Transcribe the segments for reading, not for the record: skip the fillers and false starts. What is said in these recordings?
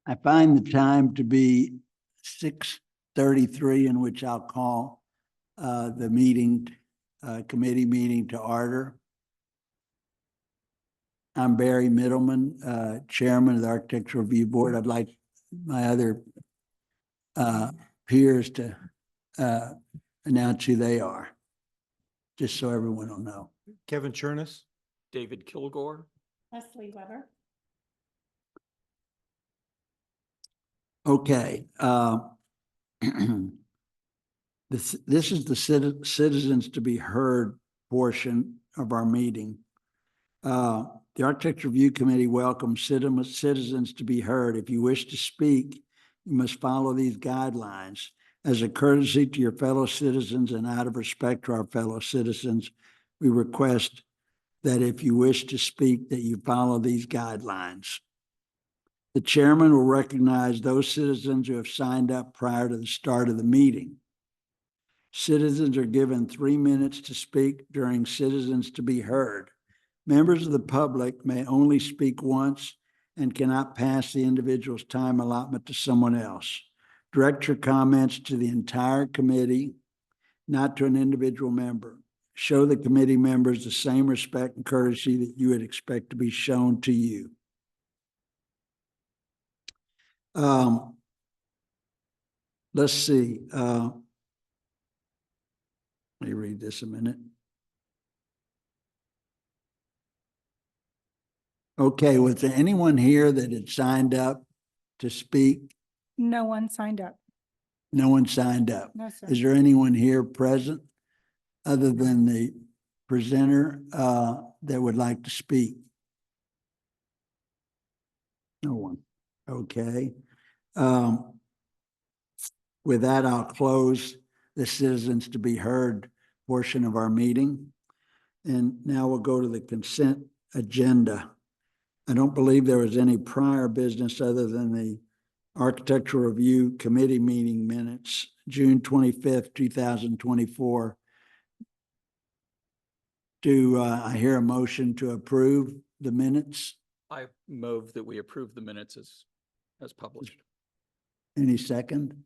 I find the time to be 6:33, in which I'll call the meeting, committee meeting to order. I'm Barry Middleman, Chairman of the Architectural Review Board. I'd like my other peers to announce who they are, just so everyone will know. Kevin Chernus. David Kilgore. Leslie Weber. Okay. This is the citizens to be heard portion of our meeting. The Architecture Review Committee welcomes citizens to be heard. If you wish to speak, you must follow these guidelines. As a courtesy to your fellow citizens and out of respect to our fellow citizens, we request that if you wish to speak, that you follow these guidelines. The chairman will recognize those citizens who have signed up prior to the start of the meeting. Citizens are given 3 minutes to speak during citizens to be heard. Members of the public may only speak once and cannot pass the individual's time allotment to someone else. Direct your comments to the entire committee, not to an individual member. Show the committee members the same respect and courtesy that you would expect to be shown to you. Let's see. Let me read this a minute. Okay, was there anyone here that had signed up to speak? No one signed up. No one signed up. No, sir. Is there anyone here present other than the presenter that would like to speak? No one. Okay. With that, I'll close the citizens to be heard portion of our meeting. And now we'll go to the consent agenda. I don't believe there was any prior business other than the Architectural Review Committee meeting minutes, June 25th, 2024. Do I hear a motion to approve the minutes? I move that we approve the minutes as published. Any second?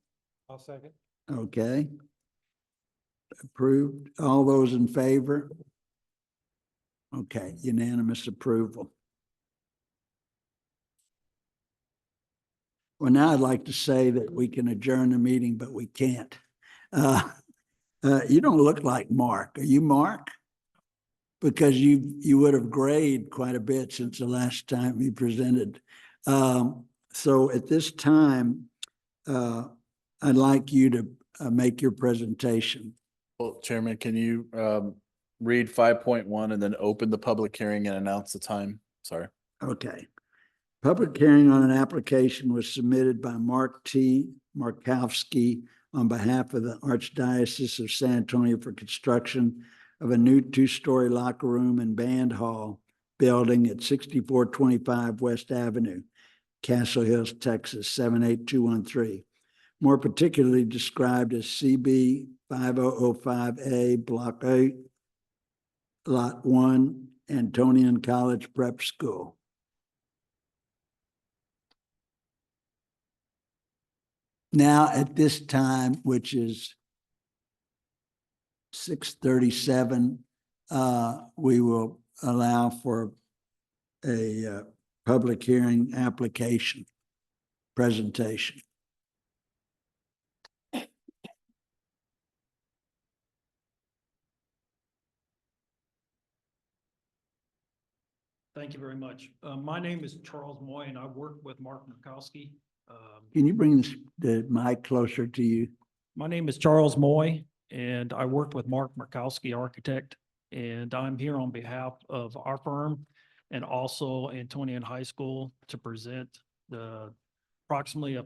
I'll second. Okay. Approved. All those in favor? Okay, unanimous approval. Well, now I'd like to say that we can adjourn the meeting, but we can't. You don't look like Mark. Are you Mark? Because you would have grayed quite a bit since the last time you presented. So at this time, I'd like you to make your presentation. Well, Chairman, can you read 5.1 and then open the public hearing and announce the time? Sorry. Okay. Public hearing on an application was submitted by Mark T. Markowski on behalf of the Archdiocese of San Antonio for construction of a new 2-story locker room and band hall building at 6425 West Avenue, Castle Hills, Texas, 78213. More particularly described as CB 5005A, Block 8, Lot 1, Antonian College Prep School. Now, at this time, which is 6:37, we will allow for a public hearing application presentation. Thank you very much. My name is Charles Moy and I work with Mark Markowski. Can you bring the mic closer to you? My name is Charles Moy and I work with Mark Markowski, architect. And I'm here on behalf of our firm and also Antonian High School to present the approximately a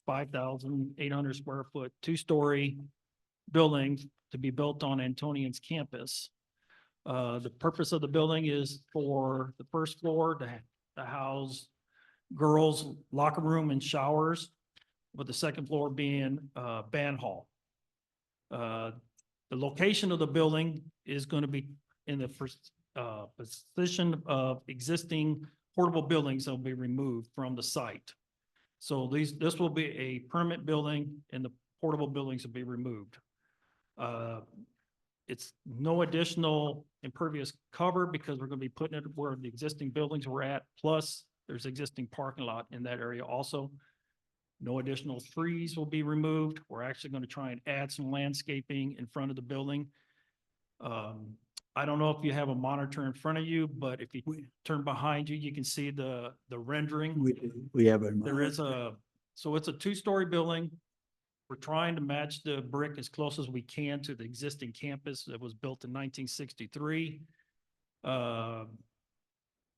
5,800 square foot 2-story building to be built on Antonian's campus. The purpose of the building is for the first floor to house girls' locker room and showers, with the second floor being band hall. The location of the building is going to be in the first position of existing portable buildings that will be removed from the site. So this will be a permanent building and the portable buildings will be removed. It's no additional impervious cover because we're gonna be putting it where the existing buildings were at, plus there's existing parking lot in that area also. No additional trees will be removed. We're actually gonna try and add some landscaping in front of the building. I don't know if you have a monitor in front of you, but if you turn behind you, you can see the rendering. We have a. There is so it's a two-story building. We're trying to match the brick as close as we can to the existing campus that was built in 1963. The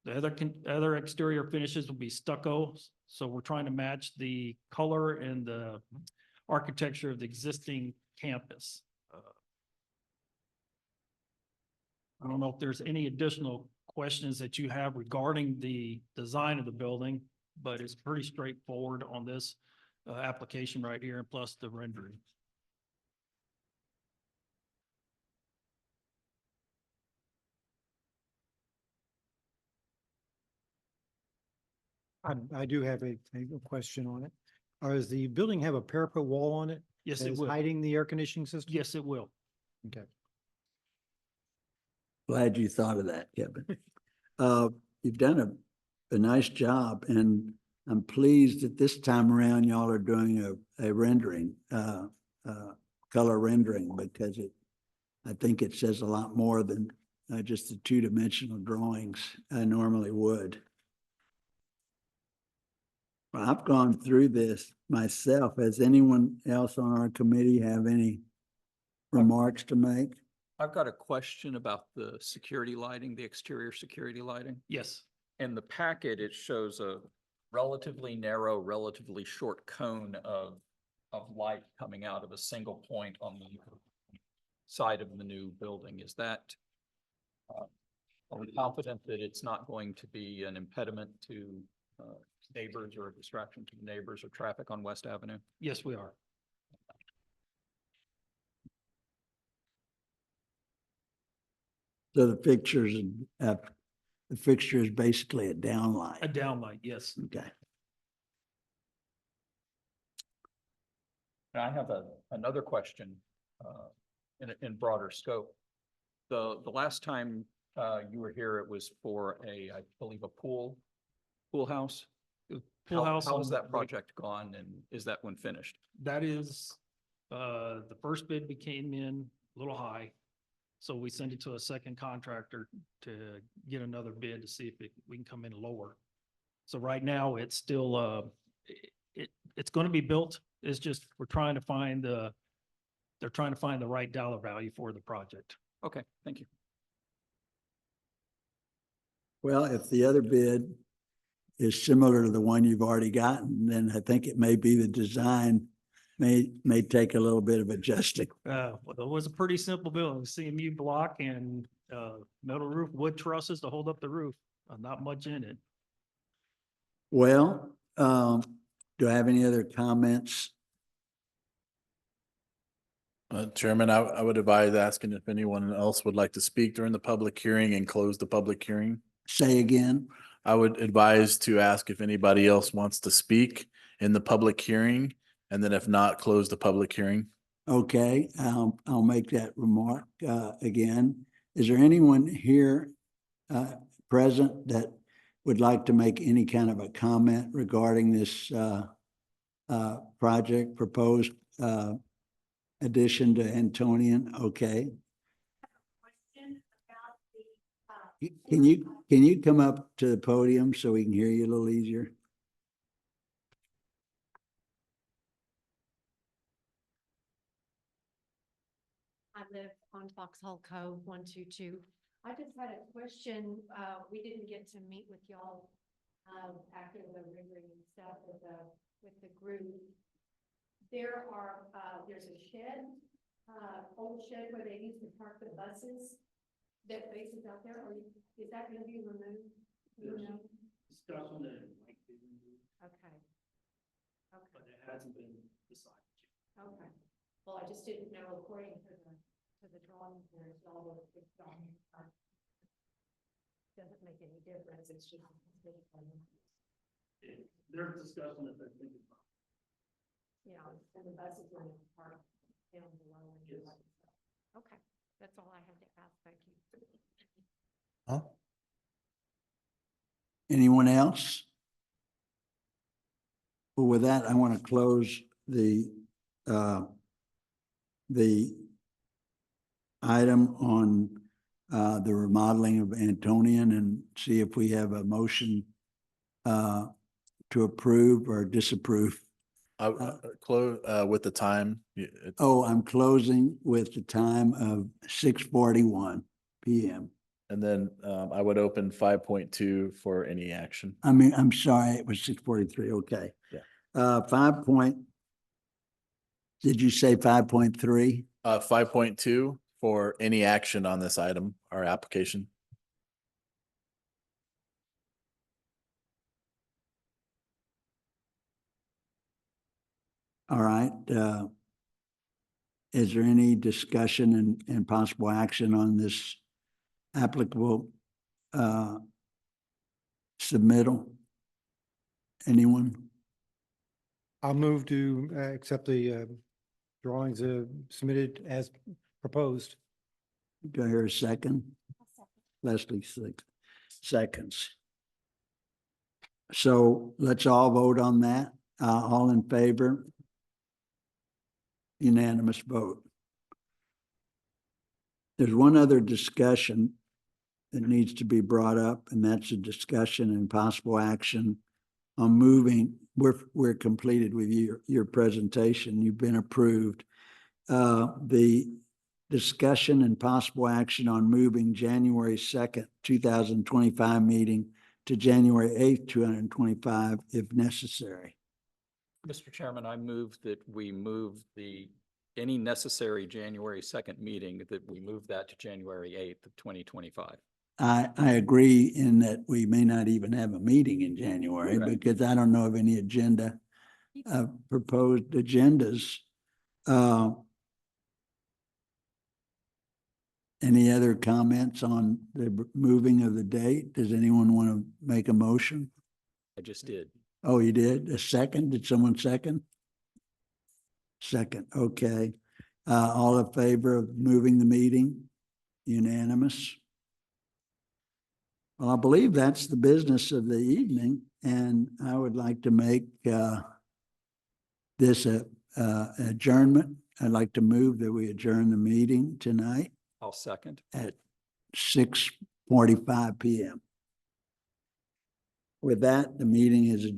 other exterior finishes will be stucco, so we're trying to match the color and the architecture of the existing campus. I don't know if there's any additional questions that you have regarding the design of the building, but it's pretty straightforward on this application right here, and plus the rendering. I do have a question on it. Does the building have a parapet wall on it? Yes, that it is will. hiding the air conditioning system? Yes, it will. Okay. Glad you thought of that, Kevin. You've done a nice job, and I'm pleased that this time around y'all are doing a rendering, color rendering, because I think it says a lot more than just the two-dimensional drawings I normally would. Well, I've gone through this myself. Has anyone else on our committee have any remarks to make? I've got a question about the security lighting, the exterior security lighting. Yes. In the packet, it shows a relatively narrow, relatively short cone of light coming out of a single point on the side of the new building. Is that, are we confident that it's not going to be an impediment to neighbors or a distraction to the neighbors or traffic on West Avenue? Yes, we are. So the fixture is basically a A downlight. downlight, yes. Okay. And I have another question, in broader scope. The last time, you were here, it was for I believe a pool house. Pool house How on has the that project gone, and is that one finished? That is, the first bid we came in a little high. So we sent it to a second contractor to get another bid to see if we can come in lower. So right now, it's still, it's going to be built. It's just, they're trying to find the right dollar value for the project. Okay, thank you. Well, if the other bid is similar to the one you've already gotten, then I think it may be the design may take a little bit of adjusting. Well, it was a pretty simple building, CMU block and, metal roof, wood trusses to hold up the roof, not much in it. Well, do I have any other comments? Chairman, I would advise asking if anyone else would like to speak during the public hearing and close the public hearing. Say again. I would advise to ask if anybody else wants to speak in the public hearing, and then if not, close the public hearing. Okay, I'll make that remark again. Is there anyone here present that would like to make any kind of a comment regarding this project proposed addition to Antonian? Okay. Can you come up to the podium so we can hear you a little easier? I live on Foxhole Cove 122. I just had a question. We didn't get to meet with y'all after the rendering and stuff with the group. There's a shed, old shed where they used to park the buses that faces out there. Is that going to be removed? You know? Discussion that it might be removed, Okay. Okay. but it hasn't been decided yet. Okay. Well, I just didn't know according to the drawing, there's all the big drawing. Doesn't make any difference. It's just. They're discussing it, they're thinking. Yeah, and the buses are in the park down below. and Yes. all that stuff. Okay, that's all I had to ask. Thank you. Huh? Anyone else? Well, with that, I want to close the item on the remodeling of Antonian and see if we have a motion to approve or disapprove. Close, with the time. Oh, I'm closing with the time of 6:41 PM. And then, I would open 5.2 for any action. I mean, I'm sorry, it was 6:43, okay. Yeah. 5 did you say 5.3? 5.2 for any action on this item or application. All right, is there any discussion and possible action on this applicable submittal? Anyone? I'll move to accept the drawings submitted as proposed. Do I hear a second? Leslie, seconds. So let's all vote on that. All in favor? Unanimous vote. There's one other discussion that needs to be brought up, and that's a discussion and possible action on moving. We're completed with your presentation. You've been approved. The discussion and possible action on moving January 2nd, 2025 meeting to January 8th, 2025, if necessary. Mr. Chairman, I move that we move any necessary January 2nd meeting, that we move that to January 8th of 2025. I agree in that we may not even have a meeting in January Correct. because I don't know of any proposed agendas. Any other comments on the moving of the date? Does anyone want to make a motion? I just did. Oh, you did? A second? Did someone second? Second, okay. All in favor of moving the meeting? Unanimous? Well, I believe that's the business of the evening, and I would like to make this a adjournment. I'd like to move that we adjourn the meeting tonight I'll second. at 6:45 PM. With that, the meeting is adjourned.